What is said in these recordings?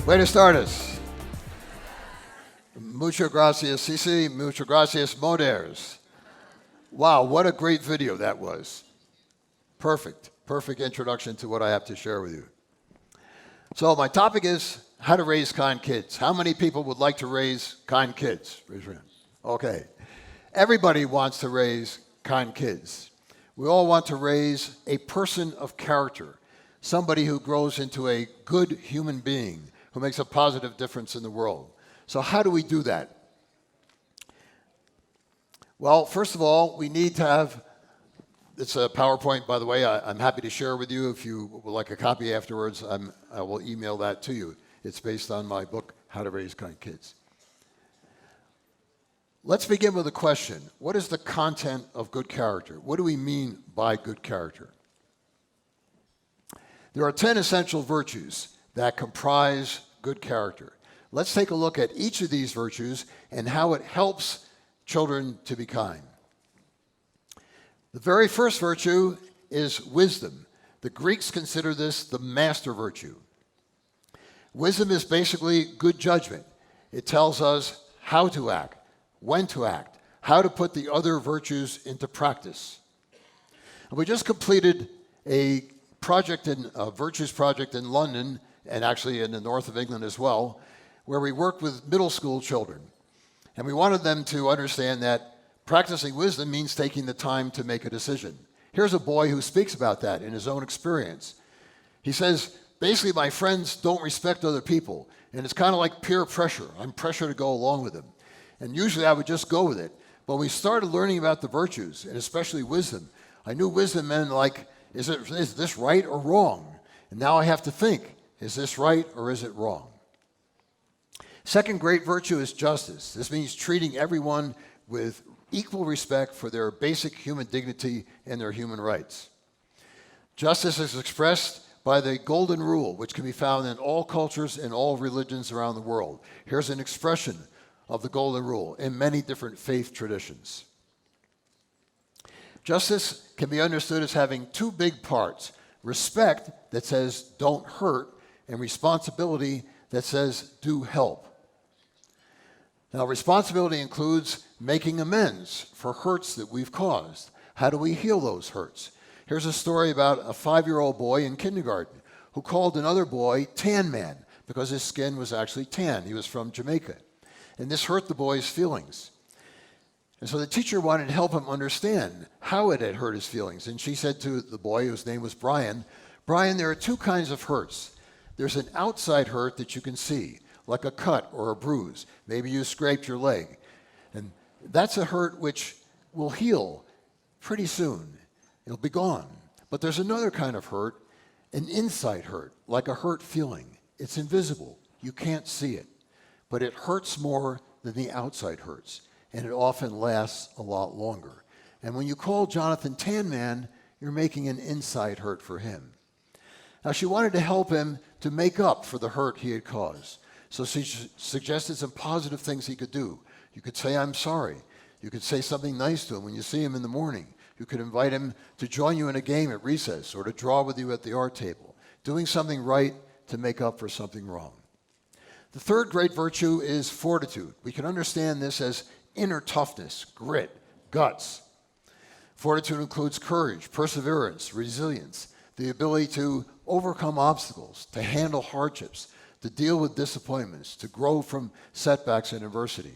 Buenas tardes. Muchas gracias, Cici. Muchas gracias, Moders. Wow, what a great video that was. Perfect. Perfect introduction to what I have to share with you. So my topic is how to raise kind kids. How many people would like to raise kind kids? Raise your hand. Okay. Everybody wants to raise kind kids. We all want to raise a person of character, somebody who grows into a good human being, who makes a positive difference in the world. So how do we do that? Well, first of all, we need to have, it's a PowerPoint, by the way. I'm happy to share with you. If you would like a copy afterwards, I will email that to you. It's based on my book, How to Raise Kind Kids. Let's begin with a question. What is the content of good character? What do we mean by good character? There are 10 essential virtues that comprise good character. Let's take a look at each of these virtues and how it helps children to be kind. The very first virtue is wisdom. The Greeks consider this the master virtue. Wisdom is basically good judgment. It tells us how to act, when to act, how to put the other virtues into practice. And we just completed a virtues project in London, and actually in the north of England as well, where we worked with middle school children. And we wanted them to understand that practicing wisdom means taking the time to make a decision. Here's a boy who speaks about that in his own experience. He says, basically, my friends don't respect other people, and it's kind of like peer pressure. I'm pressured to go along with them. And usually I would just go with it. But when we started learning about the virtues, and especially wisdom, I knew wisdom meant like, is this right or wrong? And now I have to think, is this right or is it wrong? Second great virtue is justice. This means treating everyone with equal respect for their basic human dignity and their human rights. Justice is expressed by the golden rule, which can be found in all cultures and all religions around the world. Here's an expression of the golden rule in many different faith traditions. Justice can be understood as having two big parts: respect, that says don't hurt, and responsibility, that says do help. Now, responsibility includes making amends for hurts that we've caused. How do we heal those hurts? Here's a story about a 5-year-old boy in kindergarten who called another boy Tan Man because his skin was actually tan. He was from Jamaica. And this hurt the boy's feelings. And so the teacher wanted to help him understand how it had hurt his feelings. And she said to the boy, whose name was Brian, Brian, there are two kinds of hurts. There's an outside hurt that you can see, like a cut or a bruise. Maybe you scraped your leg. And that's a hurt which will heal pretty soon. It'll be gone. But there's another kind of hurt, an inside hurt, like a hurt feeling. It's invisible. You can't see it. But it hurts more than the outside hurts. And it often lasts a lot longer. And when you call Jonathan Tan Man, you're making an inside hurt for him. Now, she wanted to help him to make up for the hurt he had caused. So she suggested some positive things he could do. You could say, I'm sorry. You could say something nice to him when you see him in the morning. You could invite him to join you in a game at recess or to draw with you at the art table. Doing something right to make up for something wrong. The third great virtue is fortitude. We can understand this as inner toughness, grit, guts. Fortitude includes courage, perseverance, resilience, the ability to overcome obstacles, to handle hardships, to deal with disappointments, to grow from setbacks and adversity.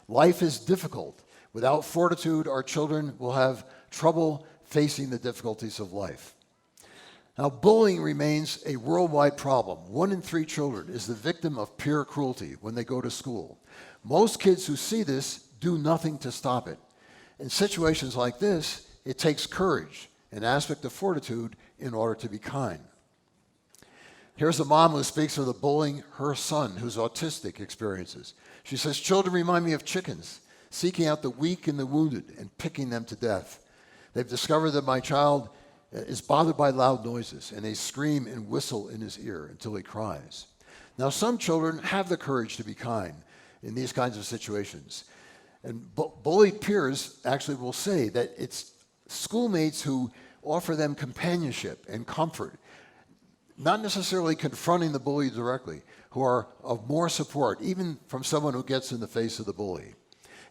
Life is difficult. Without fortitude, our children will have trouble facing the difficulties of life. Now, bullying remains a worldwide problem. 1 in 3 children is the victim of peer cruelty when they go to school. Most kids who see this do nothing to stop it. In situations like this, it takes courage, an aspect of fortitude, in order to be kind. Here's a mom who speaks of the bullying her son, who's autistic, experiences. She says, children remind me of chickens, seeking out the weak and the wounded and picking them to death. They've discovered that my child is bothered by loud noises, and they scream and whistle in his ear until he cries. Now, some children have the courage to be kind in these kinds of situations. And bullied peers actually will say that it's schoolmates who offer them companionship and comfort. not necessarily confronting the bully directly, who are of more support, even from someone who gets in the face of the bully.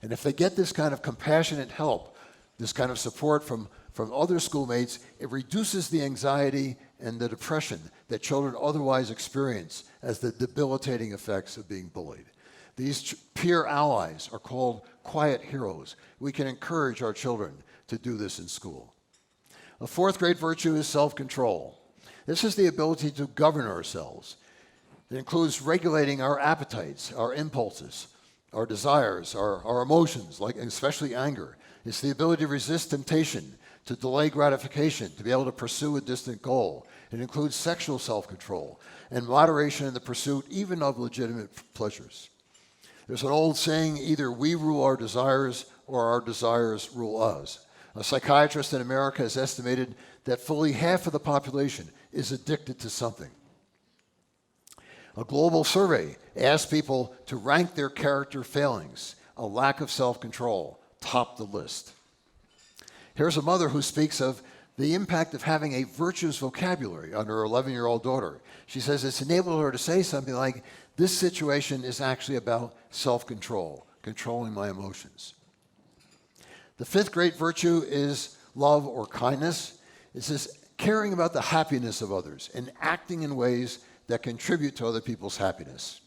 And if they get this kind of compassionate help, this kind of support from other schoolmates, it reduces the anxiety and the depression that children otherwise experience as the debilitating effects of being bullied. These peer allies are called quiet heroes. We can encourage our children to do this in school. A fourth great virtue is self-control. This is the ability to govern ourselves. It includes regulating our appetites, our impulses, our desires, our emotions, like especially anger. It's the ability to resist temptation, to delay gratification, to be able to pursue a distant goal. It includes sexual self-control and moderation in the pursuit even of legitimate pleasures. There's an old saying, either we rule our desires or our desires rule us. A psychiatrist in America has estimated that fully half of the population is addicted to something. A global survey asked people to rank their character failings. A lack of self-control topped the list. Here's a mother who speaks of the impact of having a virtuous vocabulary on her 11-year-old daughter. She says it's enabled her to say something like, this situation is actually about self-control, controlling my emotions. The fifth great virtue is love or kindness. It's this caring about the happiness of others and acting in ways that contribute to other people's happiness.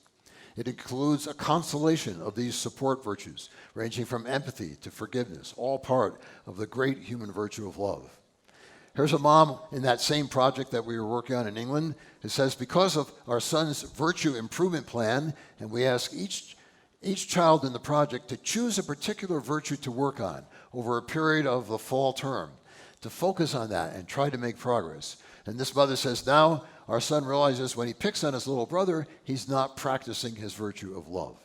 It includes a constellation of these support virtues, ranging from empathy to forgiveness, all part of the great human virtue of love. Here's a mom in that same project that we were working on in England who says, because of our son's virtue improvement plan, and we ask each child in the project to choose a particular virtue to work on over a period of the fall term, to focus on that and try to make progress. And this mother says, now our son realizes when he picks on his little brother, he's not practicing his virtue of love.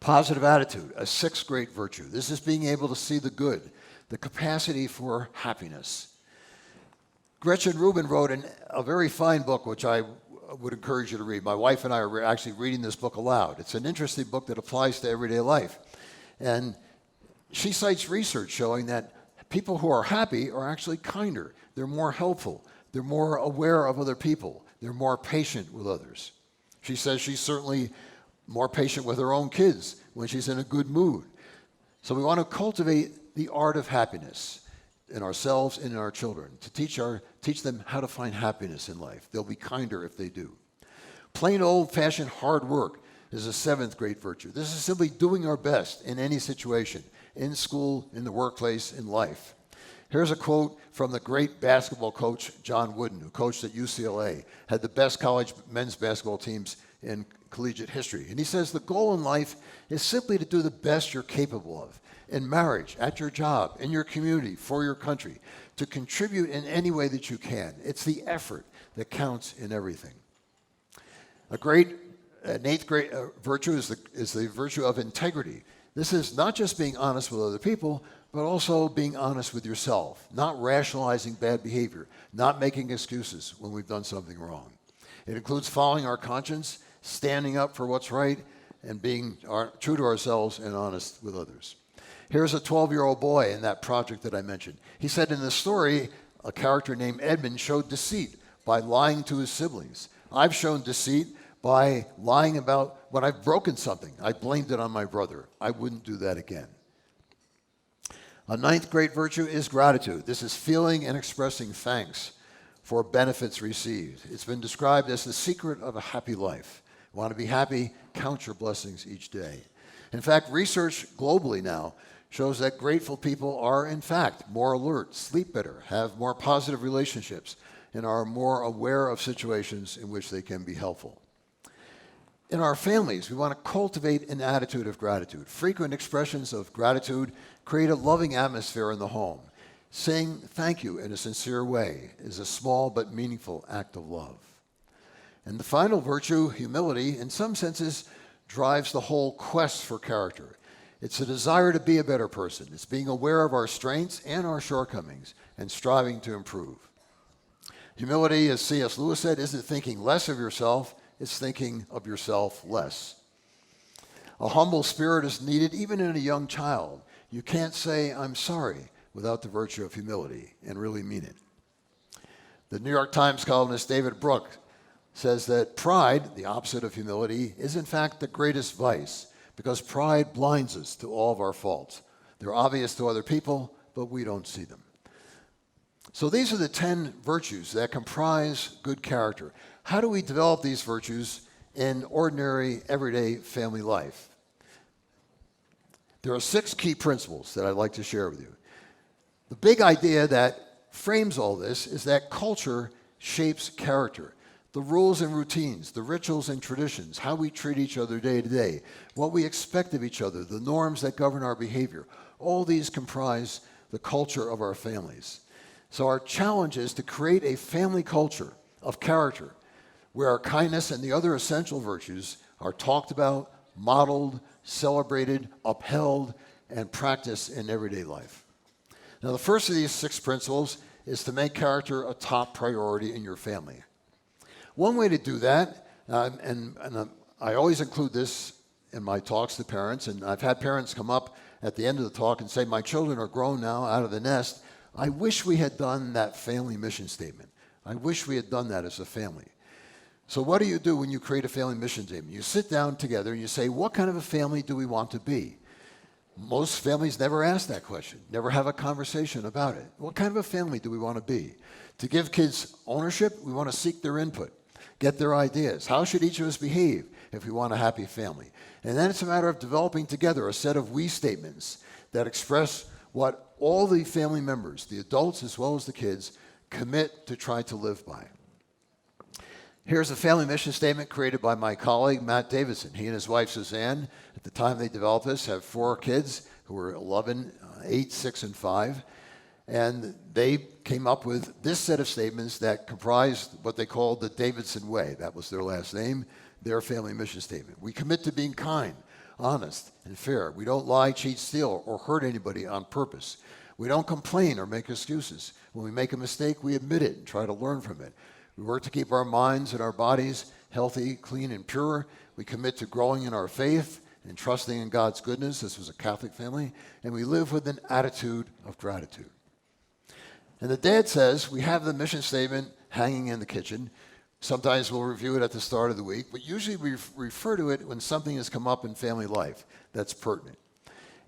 Positive attitude, a sixth great virtue. This is being able to see the good, the capacity for happiness. Gretchen Rubin wrote a very fine book, which I would encourage you to read. My wife and I are actually reading this book aloud. It's an interesting book that applies to everyday life. And she cites research showing that people who are happy are actually kinder. They're more helpful. They're more aware of other people. They're more patient with others. She says she's certainly more patient with her own kids when she's in a good mood. So we want to cultivate the art of happiness in ourselves and in our children, to teach them how to find happiness in life. They'll be kinder if they do. Plain old-fashioned hard work is a seventh great virtue. This is simply doing our best in any situation, in school, in the workplace, in life. Here's a quote from the great basketball coach, John Wooden, who coached at UCLA, had the best college men's basketball teams in collegiate history. And he says, the goal in life is simply to do the best you're capable of, in marriage, at your job, in your community, for your country, to contribute in any way that you can. It's the effort that counts in everything. An eighth great virtue is the virtue of integrity. This is not just being honest with other people, but also being honest with yourself, not rationalizing bad behavior, not making excuses when we've done something wrong. It includes following our conscience, standing up for what's right, and being true to ourselves and honest with others. Here's a 12-year-old boy in that project that I mentioned. He said in the story, a character named Edmund showed deceit by lying to his siblings. I've shown deceit by lying about when I've broken something. I blamed it on my brother. I wouldn't do that again. A ninth great virtue is gratitude. This is feeling and expressing thanks for benefits received. It's been described as the secret of a happy life. Want to be happy? Count your blessings each day. In fact, research globally now shows that grateful people are, in fact, more alert, sleep better, have more positive relationships, and are more aware of situations in which they can be helpful. In our families, we want to cultivate an attitude of gratitude. Frequent expressions of gratitude create a loving atmosphere in the home. Saying thank you in a sincere way is a small but meaningful act of love. And the final virtue, humility, in some senses, drives the whole quest for character. It's a desire to be a better person. It's being aware of our strengths and our shortcomings and striving to improve. Humility, as C.S. Lewis said, isn't thinking less of yourself, it's thinking of yourself less. A humble spirit is needed even in a young child. You can't say, I'm sorry, without the virtue of humility and really mean it. The New York Times columnist David Brooks says that pride, the opposite of humility, is in fact the greatest vice because pride blinds us to all of our faults. They're obvious to other people, but we don't see them. So these are the 10 virtues that comprise good character. How do we develop these virtues in ordinary, everyday family life? There are 6 key principles that I'd like to share with you. The big idea that frames all this is that culture shapes character. The rules and routines, the rituals and traditions, how we treat each other day to day, what we expect of each other, the norms that govern our behavior, all these comprise the culture of our families. So our challenge is to create a family culture of character where our kindness and the other essential virtues are talked about, modeled, celebrated, upheld, and practiced in everyday life. Now, the first of these 6 principles is to make character a top priority in your family. One way to do that, and I always include this in my talks to parents, and I've had parents come up at the end of the talk and say, my children are grown now, out of the nest. I wish we had done that family mission statement. I wish we had done that as a family. So what do you do when you create a family mission statement? You sit down together and you say, what kind of a family do we want to be? Most families never ask that question, never have a conversation about it. What kind of a family do we want to be? To give kids ownership, we want to seek their input, get their ideas. How should each of us behave if we want a happy family? And then it's a matter of developing together a set of we statements that express what all the family members, the adults as well as the kids, commit to try to live by. Here's a family mission statement created by my colleague, Matt Davidson. He and his wife, Suzanne, at the time they developed this, have 4 kids who are 11, 8, 6, and 5. And they came up with this set of statements that comprised what they called the Davidson Way. That was their last name, their family mission statement. We commit to being kind, honest, and fair. We don't lie, cheat, steal, or hurt anybody on purpose. We don't complain or make excuses. When we make a mistake, we admit it and try to learn from it. We work to keep our minds and our bodies healthy, clean, and pure. We commit to growing in our faith and trusting in God's goodness. This was a Catholic family. And we live with an attitude of gratitude. And the dad says, we have the mission statement hanging in the kitchen. Sometimes we'll review it at the start of the week, but usually we refer to it when something has come up in family life that's pertinent.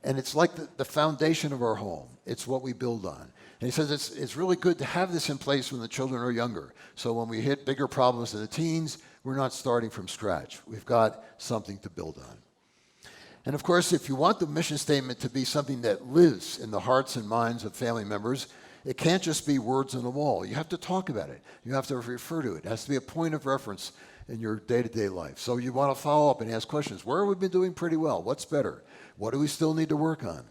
And it's like the foundation of our home. It's what we build on. And he says it's really good to have this in place when the children are younger. So when we hit bigger problems in the teens, we're not starting from scratch. We've got something to build on. And of course, if you want the mission statement to be something that lives in the hearts and minds of family members, it can't just be words on the wall. You have to talk about it. You have to refer to it. It has to be a point of reference in your day-to-day life. So you want to follow up and ask questions. Where have we been doing pretty well? What's better? What do we still need to work on?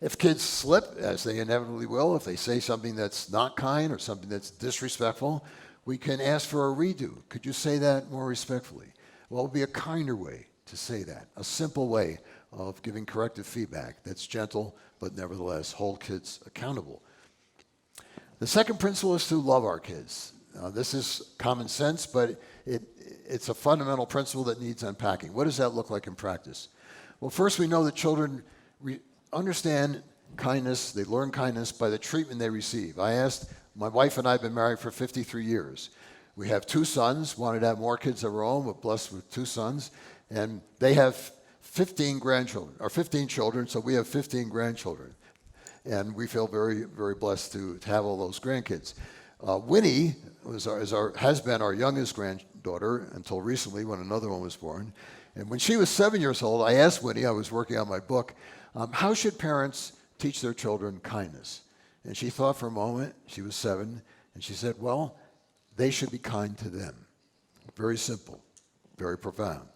If kids slip, as they inevitably will, if they say something that's not kind or something that's disrespectful, we can ask for a redo. Could you say that more respectfully? What would be a kinder way to say that? A simple way of giving corrective feedback that's gentle, but nevertheless hold kids accountable. The second principle is to love our kids. This is common sense, but it's a fundamental principle that needs unpacking. What does that look like in practice? Well, first we know that children understand kindness, they learn kindness by the treatment they receive. My wife and I have been married for 53 years. We have 2 sons, wanted to have more kids of our own, but blessed with 2 sons, and they have 15 children, so we have 15 grandchildren. And we feel very, very blessed to have all those grandkids. Winnie has been our youngest granddaughter until recently when another one was born. And when she was 7 years old, I asked Winnie, I was working on my book, how should parents teach their children kindness? And she thought for a moment, she was 7, and she said, well, they should be kind to them. Very simple, very profound.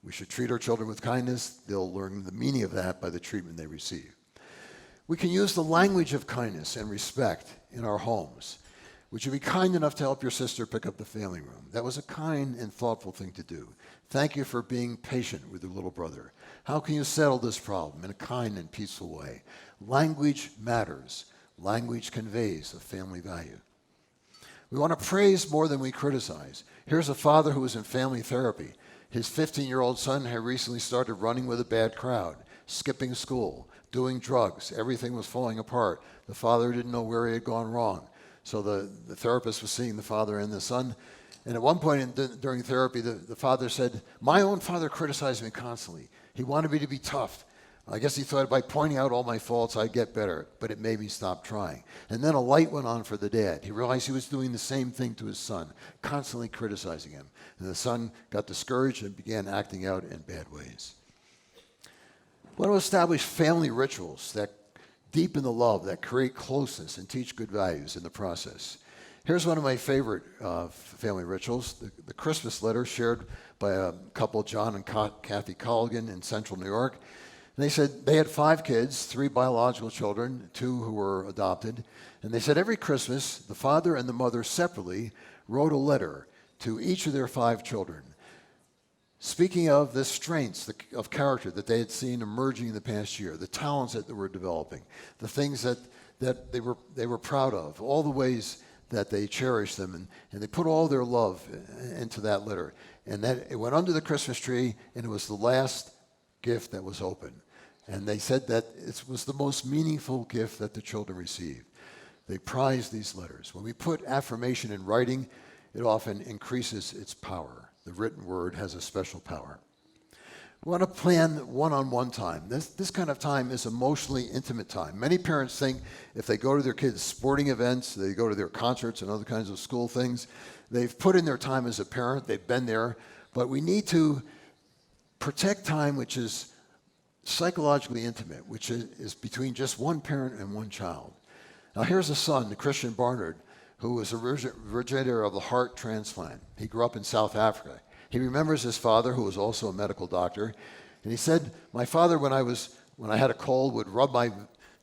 We should treat our children with kindness. They'll learn the meaning of that by the treatment they receive. We can use the language of kindness and respect in our homes. Would you be kind enough to help your sister pick up the family room? That was a kind and thoughtful thing to do. Thank you for being patient with your little brother. How can you settle this problem in a kind and peaceful way? Language matters. Language conveys a family value. We want to praise more than we criticize. Here's a father who was in family therapy. His 15-year-old son had recently started running with a bad crowd, skipping school, doing drugs. Everything was falling apart. The father didn't know where he had gone wrong. So the therapist was seeing the father and the son. And at one point during therapy, the father said, "My own father criticized me constantly. He wanted me to be tough. I guess he thought by pointing out all my faults, I'd get better, but it made me stop trying." And then a light went on for the dad. He realized he was doing the same thing to his son, constantly criticizing him. And the son got discouraged and began acting out in bad ways. We want to establish family rituals that deepen the love, that create closeness, and teach good values in the process. Here's one of my favorite family rituals, the Christmas letter shared by a couple, John and Kathy Colligan in Central New York. And they said they had 5 kids, 3 biological children, 2 who were adopted. And they said every Christmas, the father and the mother separately wrote a letter to each of their 5 children, speaking of the strengths of character that they had seen emerging in the past year, the talents that they were developing, the things that they were proud of, all the ways that they cherished them, and they put all their love into that letter. And that it went under the Christmas tree, and it was the last gift that was open. And they said that it was the most meaningful gift that the children received. They prized these letters. When we put affirmation in writing, it often increases its power. The written word has a special power. We want to plan one-on-one time. This kind of time is emotionally intimate time. Many parents think if they go to their kids' sporting events, they go to their concerts and other kinds of school things, they've put in their time as a parent, they've been there, but we need to protect time which is psychologically intimate, which is between just one parent and one child. Now here's a son, Christian Barnard, who was a originator of the heart transplant. He grew up in South Africa. He remembers his father, who was also a medical doctor, and he said, "My father, when I had a cold, would rub my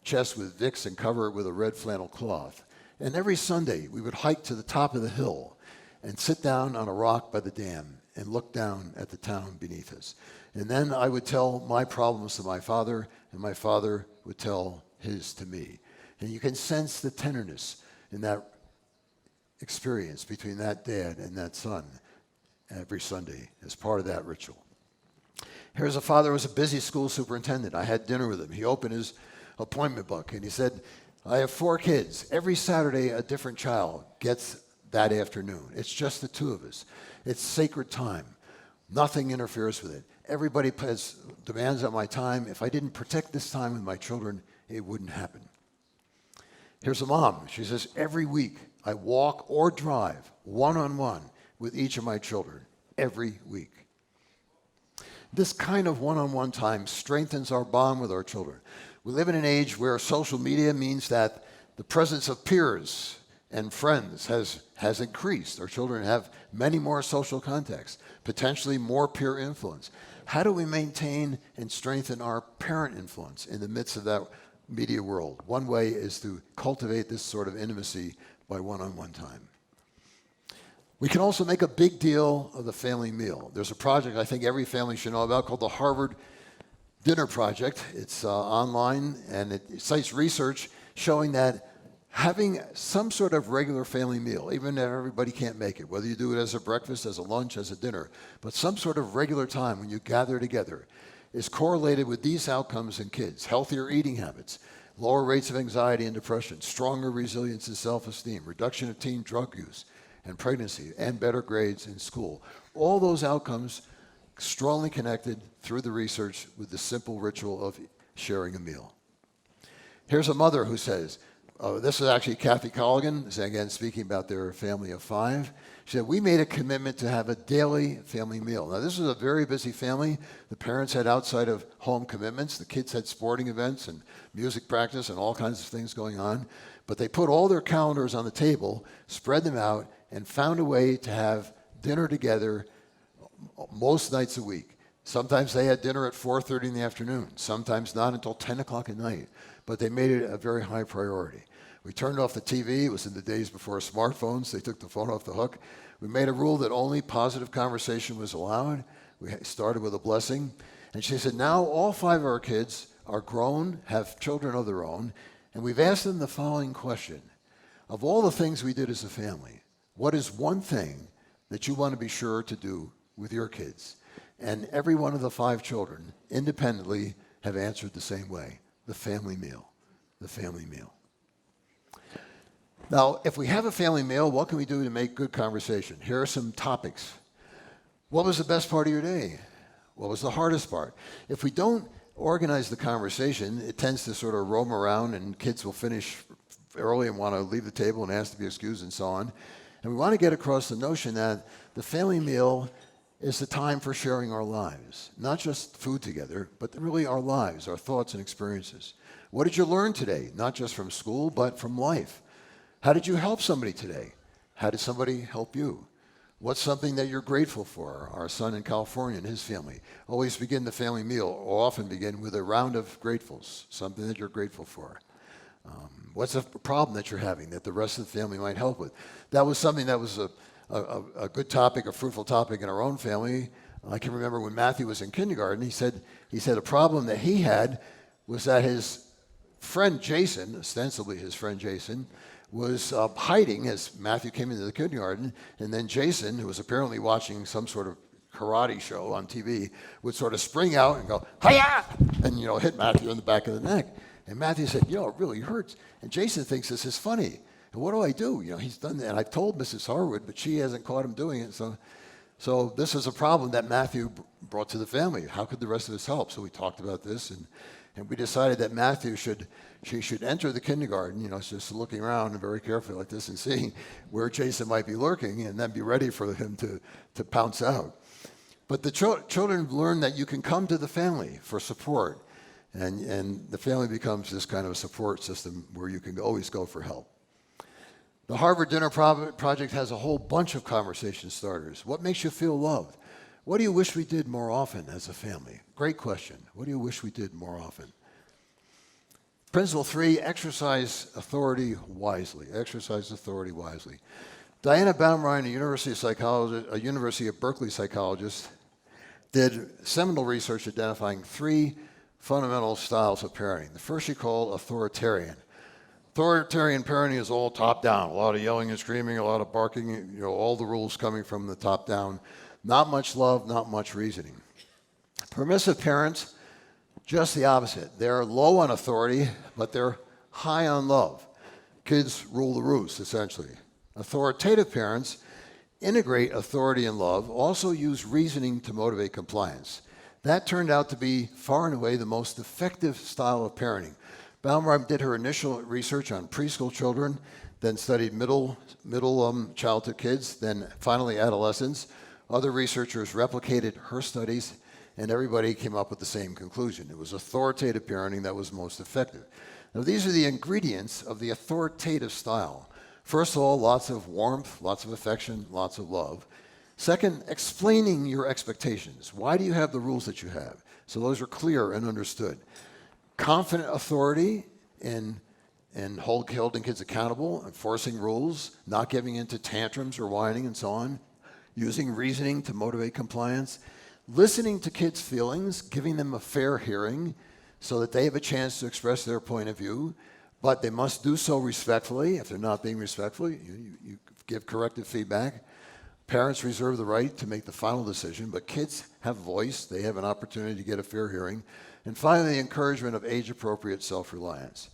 chest with Vicks and cover it with a red flannel cloth. And every Sunday, we would hike to the top of the hill and sit down on a rock by the dam and look down at the town beneath us. And then I would tell my problems to my father, and my father would tell his to me." And you can sense the tenderness in that experience between that dad and that son every Sunday as part of that ritual. Here's a father who was a busy school superintendent. I had dinner with him. He opened his appointment book and he said, "I have 4 kids. Every Saturday a different child gets that afternoon. It's just the 2 of us. It's sacred time. Nothing interferes with it. Everybody has demands on my time. If I didn't protect this time with my children, it wouldn't happen." Here's a mom. She says, "Every week I walk or drive one-on-one with each of my children, every week." This kind of one-on-one time strengthens our bond with our children. We live in an age where social media means that the presence of peers and friends has increased. Our children have many more social contacts, potentially more peer influence. How do we maintain and strengthen our parent influence in the midst of that media world? One way is to cultivate this sort of intimacy by one-on-one time. We can also make a big deal of the family meal. There's a project I think every family should know about called the Harvard Dinner Project. It's online, and it cites research showing that having some sort of regular family meal, even if everybody can't make it, whether you do it as a breakfast, as a lunch, as a dinner, but some sort of regular time when you gather together, is correlated with these outcomes in kids: healthier eating habits, lower rates of anxiety and depression, stronger resilience and self-esteem, reduction of teen drug use and pregnancy, and better grades in school. All those outcomes strongly connected through the research with the simple ritual of sharing a meal. Here's a mother who says, this is actually Kathy Colligan, again speaking about their family of 5. She said, "We made a commitment to have a daily family meal." Now this was a very busy family. The parents had outside of home commitments. The kids had sporting events and music practice and all kinds of things going on. But they put all their calendars on the table, spread them out, and found a way to have dinner together most nights a week. Sometimes they had dinner at 4:30 in the afternoon, sometimes not until 10 o'clock at night, but they made it a very high priority. We turned off the TV. It was in the days before smartphones. They took the phone off the hook. We made a rule that only positive conversation was allowed. We started with a blessing. And she said, now all 5 of our kids are grown, have children of their own, and we've asked them the following question: of all the things we did as a family, what is one thing that you want to be sure to do with your kids? And every one of the 5 children independently have answered the same way: the family meal, the family meal. Now, if we have a family meal, what can we do to make good conversation? Here are some topics. What was the best part of your day? What was the hardest part? If we don't organize the conversation, it tends to sort of roam around, and kids will finish early and want to leave the table and ask to be excused and so on. And we want to get across the notion that the family meal is the time for sharing our lives. Not just food together, but really our lives, our thoughts and experiences. What did you learn today? Not just from school, but from life. How did you help somebody today? How did somebody help you? What's something that you're grateful for? Our son in California and his family always begin the family meal, or often begin with a round of gratefuls, something that you're grateful for. What's a problem that you're having that the rest of the family might help with? That was something that was a good topic, a fruitful topic in our own family. I can remember when Matthew was in kindergarten, he said a problem that he had was that his friend Jason, ostensibly his friend Jason, was hiding as Matthew came into the kindergarten, and then Jason, who was apparently watching some sort of karate show on TV, would sort of spring out and go, "Hiya!" and hit Matthew in the back of the neck. And Matthew said, it really hurts. And Jason thinks this is funny. And what do I do? He's done that. And I've told Mrs. Harwood, but she hasn't caught him doing it. So this is a problem that Matthew brought to the family. How could the rest of us help? So we talked about this, and we decided that Matthew should enter the kindergarten, just looking around and very carefully like this and seeing where Jason might be lurking, and then be ready for him to pounce out. But the children learn that you can come to the family for support, and the family becomes this kind of a support system where you can always go for help. The Harvard Dinner Project has a whole bunch of conversation starters. What makes you feel loved? What do you wish we did more often as a family? Great question. What do you wish we did more often? Principle 3, exercise authority wisely. Exercise authority wisely. Diana Baumrind, a University of Berkeley psychologist, did seminal research identifying 3 fundamental styles of parenting. The first she called authoritarian. Authoritarian parenting is all top down. A lot of yelling and screaming, a lot of barking, all the rules coming from the top down. Not much love, not much reasoning. Permissive parents, just the opposite. They're low on authority, but they're high on love. Kids rule the roost, essentially. Authoritative parents integrate authority and love, also use reasoning to motivate compliance. That turned out to be far and away the most effective style of parenting. Baumrind did her initial research on preschool children, then studied middle childhood kids, then finally adolescents. Other researchers replicated her studies, and everybody came up with the same conclusion. It was authoritative parenting that was most effective. Now, these are the ingredients of the authoritative style. First of all, lots of warmth, lots of affection, lots of love. Second, explaining your expectations. Why do you have the rules that you have? So those are clear and understood. Confident authority in holding kids accountable, enforcing rules, not giving into tantrums or whining and so on. Using reasoning to motivate compliance. Listening to kids' feelings, giving them a fair hearing so that they have a chance to express their point of view, but they must do so respectfully. If they're not being respectful, you give corrective feedback. Parents reserve the right to make the final decision, but kids have voice. They have an opportunity to get a fair hearing. And finally, the encouragement of age-appropriate self-reliance.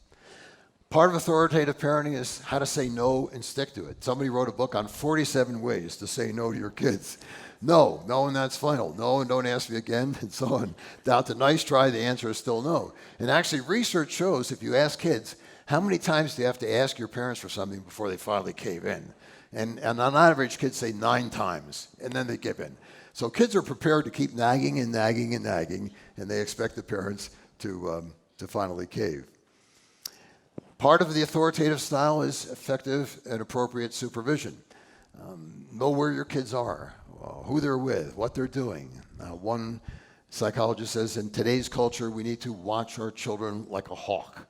Part of authoritative parenting is how to say no and stick to it. Somebody wrote a book on 47 ways to say no to your kids. No, and that's final. No, and don't ask me again, and so on. Down to nice try, the answer is still no. And actually, research shows if you ask kids, how many times do you have to ask your parents for something before they finally cave in? And on average, kids say 9 times, and then they give in. So kids are prepared to keep nagging and nagging and nagging, and they expect the parents to finally cave. Part of the authoritative style is effective and appropriate supervision. Know where your kids are, who they're with, what they're doing. One psychologist says, in today's culture, we need to watch our children like a hawk.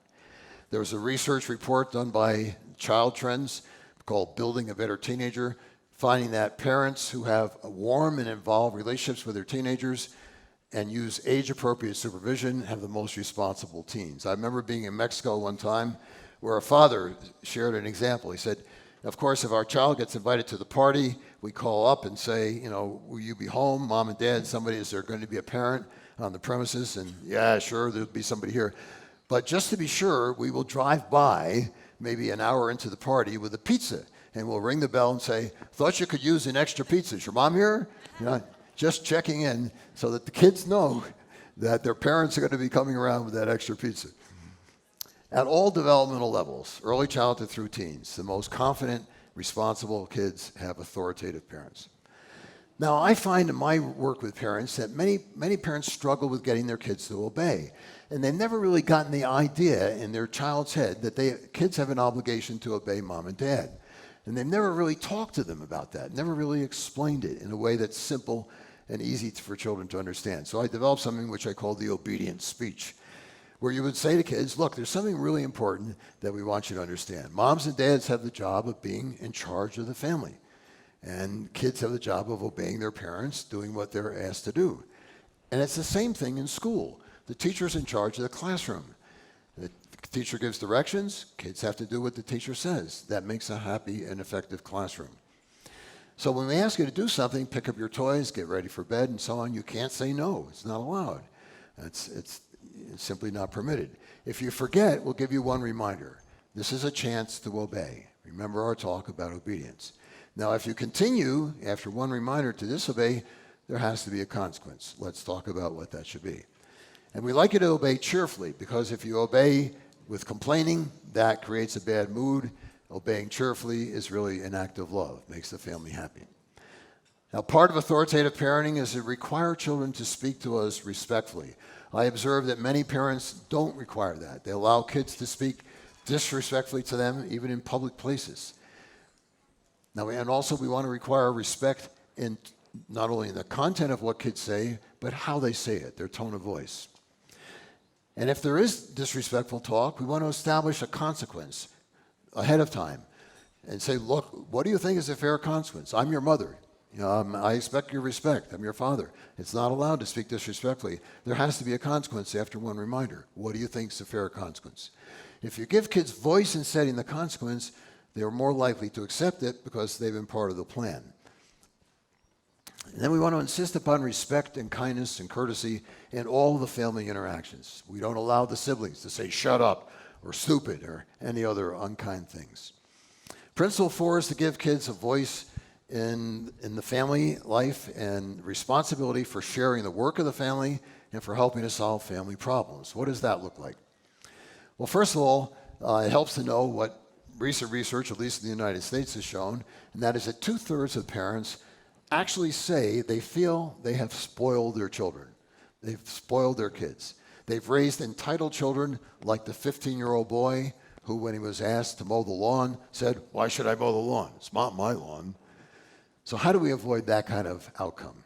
There was a research report done by Child Trends called Building a Better Teenager, finding that parents who have warm and involved relationships with their teenagers and use age-appropriate supervision have the most responsible teens. I remember being in Mexico one time where a father shared an example. He said, of course, if our child gets invited to the party, we call up and say, will you be home, mom and dad, is there going to be a parent on the premises? And yeah, sure, there'll be somebody here. But just to be sure, we will drive by, maybe an hour into the party with a pizza, and we'll ring the bell and say, "Thought you could use an extra pizza. Is your mom here?" You know, just checking in so that the kids know that their parents are going to be coming around with that extra pizza. At all developmental levels, early childhood through teens, the most confident, responsible kids have authoritative parents. Now, I find in my work with parents that many parents struggle with getting their kids to obey. And they've never really gotten the idea in their child's head that kids have an obligation to obey mom and dad. And they've never really talked to them about that, never really explained it in a way that's simple and easy for children to understand. So I developed something which I call the obedient speech, where you would say to kids, look, there's something really important that we want you to understand. Moms and dads have the job of being in charge of the family. And kids have the job of obeying their parents, doing what they're asked to do. And it's the same thing in school. The teacher's in charge of the classroom. The teacher gives directions, kids have to do what the teacher says. That makes a happy and effective classroom. So when we ask you to do something, pick up your toys, get ready for bed, and so on, you can't say no. It's not allowed. It's simply not permitted. If you forget, we'll give you one reminder. This is a chance to obey. Remember our talk about obedience. Now, if you continue after one reminder to disobey, there has to be a consequence. Let's talk about what that should be. And we like you to obey cheerfully, because if you obey with complaining, that creates a bad mood. Obeying cheerfully is really an act of love, makes the family happy. Now, part of authoritative parenting is to require children to speak to us respectfully. I observe that many parents don't require that. They allow kids to speak disrespectfully to them, even in public places. Now, and also we want to require respect in not only in the content of what kids say, but how they say it, their tone of voice. And if there is disrespectful talk, we want to establish a consequence ahead of time and say, look, what do you think is a fair consequence? I'm your mother. You know, I expect your respect. I'm your father. It's not allowed to speak disrespectfully. There has to be a consequence after one reminder. What do you think is a fair consequence? If you give kids voice in setting the consequence, they are more likely to accept it because they've been part of the plan. And then we want to insist upon respect and kindness and courtesy in all the family interactions. We don't allow the siblings to say shut up or stupid or any other unkind things. Principle 4 is to give kids a voice in the family life and responsibility for sharing the work of the family and for helping to solve family problems. What does that look like? Well, first of all, it helps to know what recent research, at least in the United States, has shown, and that is that 2/3 of parents actually say they feel they have spoiled their children. They've spoiled their kids. They've raised entitled children like the 15-year-old boy who, when he was asked to mow the lawn, said, "Why should I mow the lawn? It's not my lawn." So how do we avoid that kind of outcome?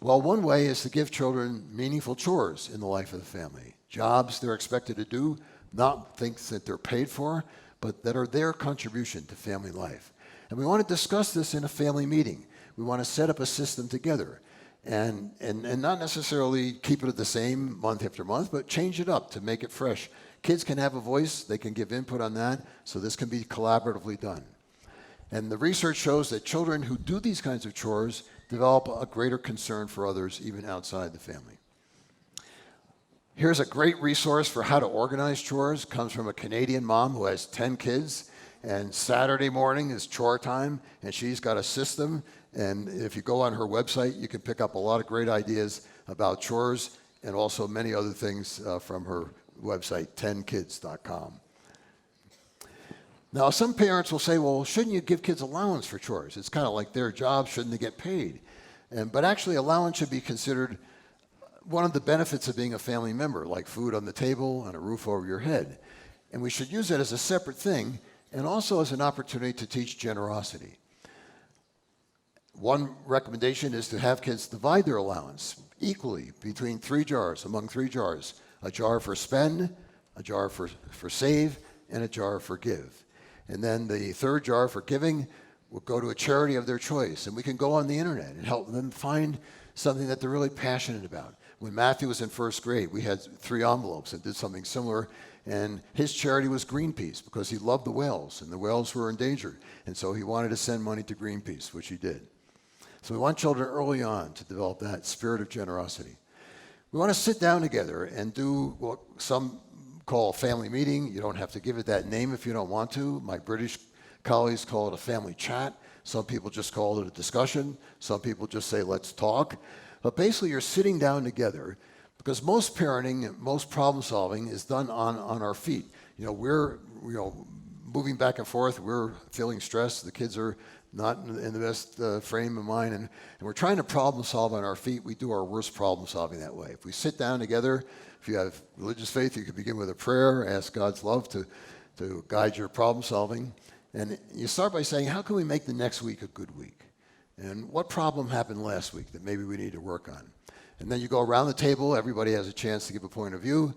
Well, one way is to give children meaningful chores in the life of the family. Jobs they're expected to do, not things that they're paid for, but that are their contribution to family life. And we want to discuss this in a family meeting. We want to set up a system together and not necessarily keep it the same month after month, but change it up to make it fresh. Kids can have a voice, they can give input on that, so this can be collaboratively done. And the research shows that children who do these kinds of chores develop a greater concern for others, even outside the family. Here's a great resource for how to organize chores. It comes from a Canadian mom who has 10 kids, and Saturday morning is chore time, and she's got a system. And if you go on her website, you can pick up a lot of great ideas about chores and also many other things from her website, 10kids.com. Now, some parents will say, well, shouldn't you give kids allowance for chores? It's kind of like their job. Shouldn't they get paid? But actually, allowance should be considered one of the benefits of being a family member, like food on the table and a roof over your head. And we should use it as a separate thing and also as an opportunity to teach generosity. One recommendation is to have kids divide their allowance equally between 3 jars, among 3 jars. A jar for spend, a jar for save, and a jar for give. And then the 3rd jar for giving will go to a charity of their choice. And we can go on the internet and help them find something that they're really passionate about. When Matthew was in 1st grade, we had 3 envelopes that did something similar. And his charity was Greenpeace because he loved the whales, and the whales were endangered. And so he wanted to send money to Greenpeace, which he did. So we want children early on to develop that spirit of generosity. We want to sit down together and do what some call a family meeting. You don't have to give it that name if you don't want to. My British colleagues call it a family chat. Some people just call it a discussion. Some people just say, let's talk. But basically, you're sitting down together because most parenting, most problem solving is done on our feet. We're moving back and forth. We're feeling stressed. The kids are not in the best frame of mind. And we're trying to problem solve on our feet. We do our worst problem solving that way. If we sit down together, if you have religious faith, you can begin with a prayer, ask God's love to guide your problem solving. And you start by saying, how can we make the next week a good week? And what problem happened last week that maybe we need to work on? And then you go around the table, everybody has a chance to give a point of view,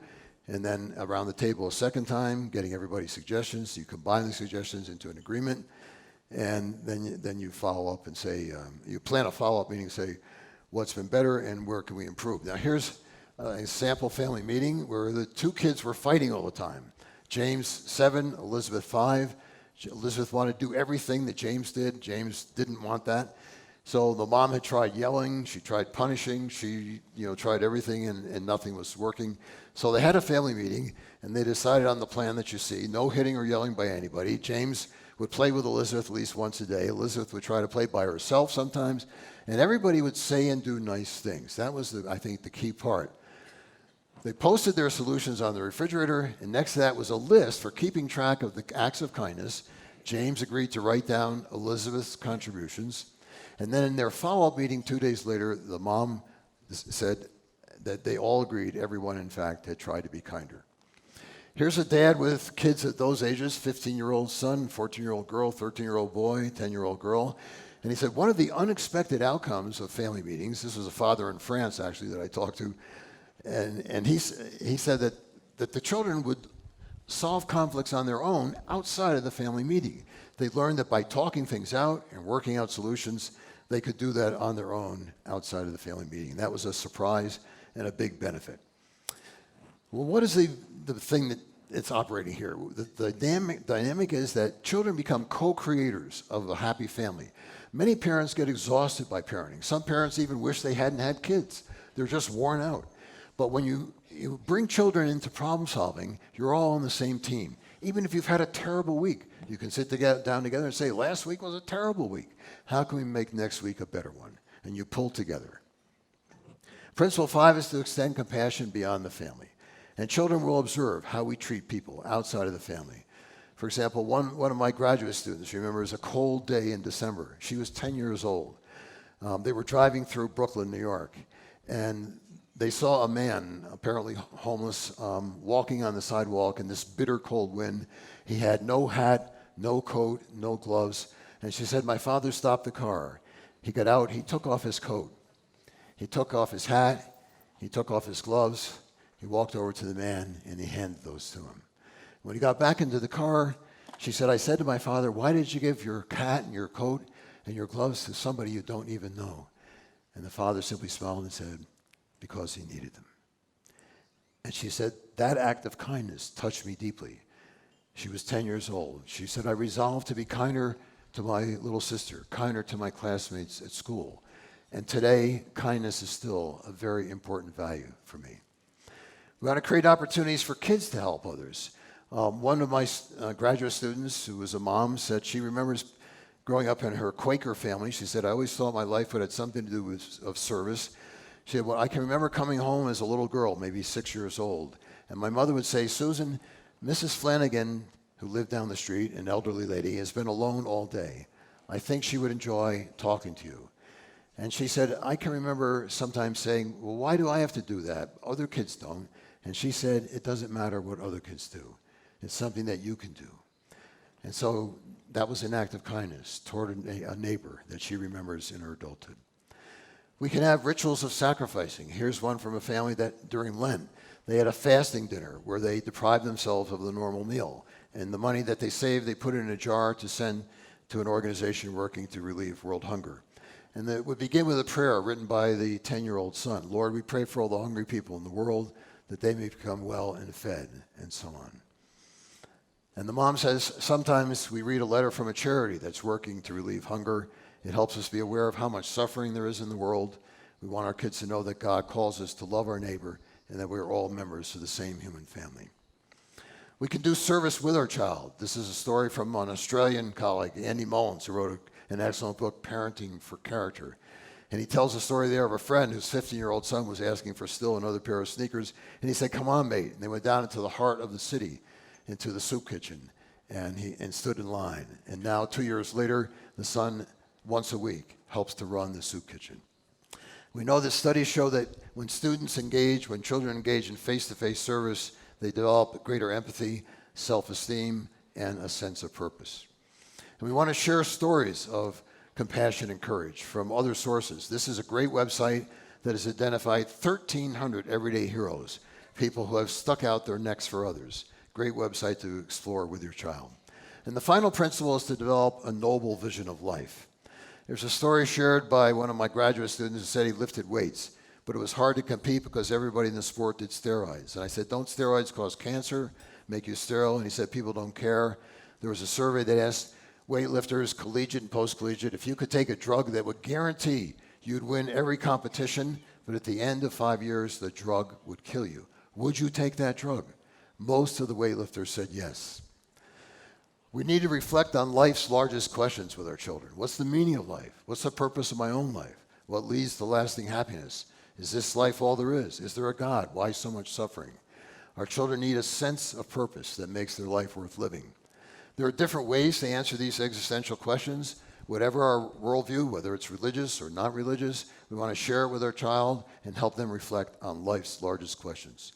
and then around the table a second time, getting everybody's suggestions. You combine the suggestions into an agreement, and then you follow up and say, you plan a follow-up meeting, say, what's been better and where can we improve? Now here's a sample family meeting where the two kids were fighting all the time. James 7, Elizabeth 5. Elizabeth wanted to do everything that James did. James didn't want that. So the mom had tried yelling, she tried punishing, she tried everything and nothing was working. So they had a family meeting and they decided on the plan that you see, no hitting or yelling by anybody. James would play with Elizabeth at least once a day. Elizabeth would try to play by herself sometimes, and everybody would say and do nice things. That was, I think, the key part. They posted their solutions on the refrigerator, and next to that was a list for keeping track of the acts of kindness. James agreed to write down Elizabeth's contributions. And then in their follow-up meeting 2 days later, the mom said that they all agreed, everyone in fact had tried to be kinder. Here's a dad with kids at those ages, 15-year-old son, 14-year-old girl, 13-year-old boy, 10-year-old girl. And he said one of the unexpected outcomes of family meetings, this was a father in France actually that I talked to, and he said that the children would solve conflicts on their own outside of the family meeting. They learned that by talking things out and working out solutions, they could do that on their own outside of the family meeting. That was a surprise and a big benefit. Well, what is the thing that it's operating here? The dynamic is that children become co-creators of a happy family. Many parents get exhausted by parenting. Some parents even wish they hadn't had kids. They're just worn out. But when you bring children into problem solving, you're all on the same team. Even if you've had a terrible week, you can sit down together and say, last week was a terrible week. How can we make next week a better one? And you pull together. Principle 5 is to extend compassion beyond the family. And children will observe how we treat people outside of the family. For example, one of my graduate students remembers a cold day in December. She was 10 years old. They were driving through Brooklyn, New York, and they saw a man, apparently homeless, walking on the sidewalk in this bitter cold wind. He had no hat, no coat, no gloves. And she said, my father stopped the car. He got out, he took off his coat. He took off his hat, he took off his gloves. He walked over to the man and he handed those to him. When he got back into the car, she said, I said to my father, why did you give your hat and your coat and your gloves to somebody you don't even know? And the father simply smiled and said, because he needed them. And she said, that act of kindness touched me deeply. She was 10 years old. She said, I resolved to be kinder to my little sister, kinder to my classmates at school. And today, kindness is still a very important value for me. We want to create opportunities for kids to help others. One of my graduate students, who was a mom, said she remembers growing up in her Quaker family. She said, I always thought my life would have something to do with service. She said, well, I can remember coming home as a little girl, maybe 6 years old, and my mother would say, Susan, Mrs. Flanagan, who lived down the street, an elderly lady, has been alone all day. I think she would enjoy talking to you. And she said, I can remember sometimes saying, well, why do I have to do that? Other kids don't. And she said, it doesn't matter what other kids do. It's something that you can do. And so that was an act of kindness toward a neighbor that she remembers in her adulthood. We can have rituals of sacrificing. Here's one from a family that during Lent, they had a fasting dinner where they deprived themselves of the normal meal. And the money that they saved, they put it in a jar to send to an organization working to relieve world hunger. And it would begin with a prayer written by the 10-year-old son. Lord, we pray for all the hungry people in the world, that they may become well and fed, and so on. And the mom says, sometimes we read a letter from a charity that's working to relieve hunger. It helps us be aware of how much suffering there is in the world. We want our kids to know that God calls us to love our neighbor and that we're all members of the same human family. We can do service with our child. This is a story from an Australian colleague, Andy Mullins, who wrote an excellent book, Parenting for Character. And he tells a story there of a friend whose 15-year-old son was asking for still another pair of sneakers. And he said, "Come on, mate." And they went down into the heart of the city, into the soup kitchen, and stood in line. And now, 2 years later, the son, once a week, helps to run the soup kitchen. We know that studies show that when children engage in face-to-face service, they develop greater empathy, self-esteem, and a sense of purpose. And we want to share stories of compassion and courage from other sources. This is a great website that has identified 1,300 everyday heroes, people who have stuck out their necks for others. Great website to explore with your child. And the final principle is to develop a noble vision of life. There's a story shared by one of my graduate students who said he lifted weights, but it was hard to compete because everybody in the sport did steroids. And I said, "Don't steroids cause cancer, make you sterile?" And he said, "People don't care." There was a survey that asked weightlifters, collegiate and post-collegiate, if you could take a drug that would guarantee you'd win every competition, but at the end of 5 years, the drug would kill you, would you take that drug? Most of the weightlifters said yes. We need to reflect on life's largest questions with our children. What's the meaning of life? What's the purpose of my own life? What leads to lasting happiness? Is this life all there is? Is there a God? Why so much suffering? Our children need a sense of purpose that makes their life worth living. There are different ways to answer these existential questions. Whatever our worldview, whether it's religious or not religious, we want to share it with our child and help them reflect on life's largest questions.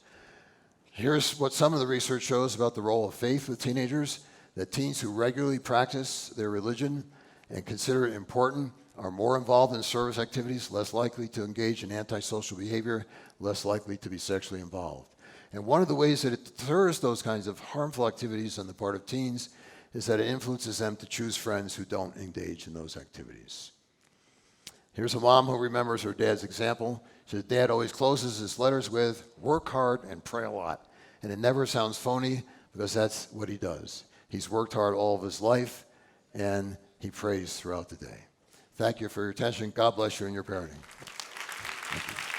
Here's what some of the research shows about the role of faith with teenagers, that teens who regularly practice their religion and consider it important are more involved in service activities, less likely to engage in antisocial behavior, less likely to be sexually involved. And one of the ways that it deters those kinds of harmful activities on the part of teens is that it influences them to choose friends who don't engage in those activities. Here's a mom who remembers her dad's example. She said, "Dad always closes his letters with, 'Work hard and pray a lot.' And it never sounds phony because that's what he does. He's worked hard all of his life, and he prays throughout the day." Thank you for your attention. God bless you in your parenting. Thank you.